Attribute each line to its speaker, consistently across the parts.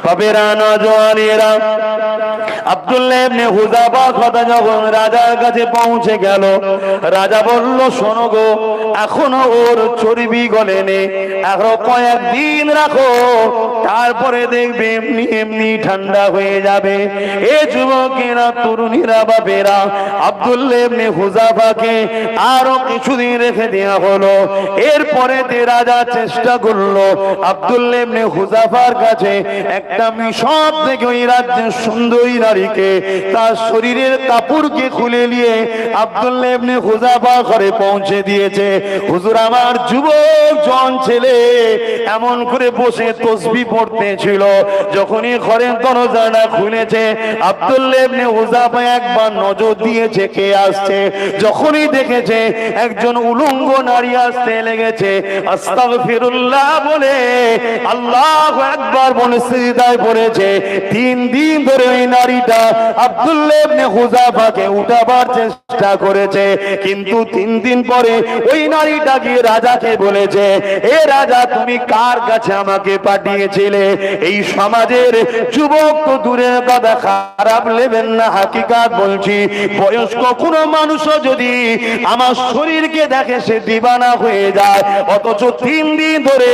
Speaker 1: বাবেরা নওজওয়ানেরা, আব্দুল্লাহ ইবনে Hudhafa কথা যখন রাজার কাছে পৌঁছে গেল, রাজা বলল, শোনো গো, এখনো ওর চর্বি গলেনি, আরো কয়েকদিন রাখো, তারপরে দেখবে এমনি এমনি ঠান্ডা হয়ে যাবে। এ যুবকেরা, তরুণীরা, বাপেরা, আব্দুল্লাহ ইবনে হুযাফাকে আরো কিছুদিন রেখে দেওয়া হলো। এরপরে রাজা চেষ্টা করলো আব্দুল্লাহ ইবনে হুযাফার কাছে একটা মিশর থেকে ওই রাজ্যের সুন্দরী নারীকে তার শরীরের কাপড়কে খুলে নিয়ে আব্দুল্লাহ ইবনে হুযাফা ঘরে পৌঁছে দিয়েছে। হুজুর, আমার যুবক জন ছেলে এমন করে বসে তাসবিহ পড়তেছিল, যখনই ঘরের দরজাটা খুলেছে আব্দুল্লাহ ইবনে হুযাফা একবার নজর দিয়েছে কে আসছে। যখনই দেখেছে একজন উলঙ্গ নারী আসতে লেগেছে, আস্তাগফিরুল্লাহ বলে আল্লাহু আকবার বলে সিজদায় পড়েছে। 3 দিন ধরে ওই নারীটা আব্দুল্লাহ ইবনে হুযাফাকে উঠাবার চেষ্টা করেছে, কিন্তু 3 দিন পরে ওই নারীটা গিয়ে রাজাকে বলেছে, এ রাজা, তুমি কার কাছে আমাকে পাঠিয়েছিলে? এই সমাজের যুবক তো দূরের কথা, খারাপ নেবেন না, হাকিকাত বলছি, বয়স্ক কোনো মানুষও যদি আমার শরীরকে দেখে সে দিবানা হয়ে যায়। অথচ 3 দিন ধরে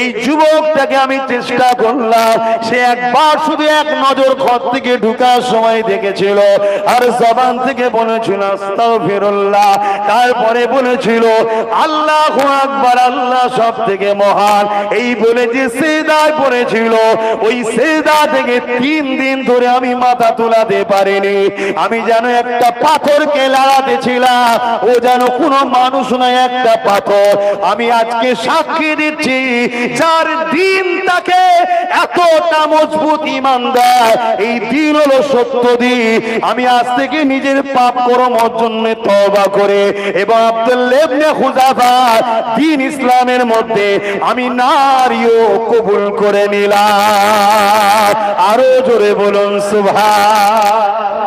Speaker 1: এই যুবকটাকে আমি চেষ্টা করলাম, সে একবার শুধু এক নজর ঘর থেকে ঢুকার সময় দেখেছিল, আর জবান থেকে বলেছিল আস্তাগফিরুল্লাহ, তারপরে বলেছিল আল্লাহু আকবার, আল্লাহ সব থেকে মহান, এই বলে যে সিজদায় পড়েছিল, ওই সিজদা থেকে 3 দিন ধরে আমি মাথা তুলাতে পারিনি। আমি যেন একটা পাথরকে লাগাতে ছিলাম, ও যেন কোনো মানুষ নয়, একটা পাথর। আমি আজকে সাক্ষী দিচ্ছি, যার দিন তাকে এতটা মজবুত ইমানদার, এই দিন হলো সত্য দিন। আমি আজ থেকে নিজের পাপ কর্মের জন্য তওবা করে এবং আব্দুল্লাহ ইবনে হুযাফা দিন ইসলামের মধ্যে আমি নারীও কবুল করে নিলাম। আরো জোরে বলুন সুবহান।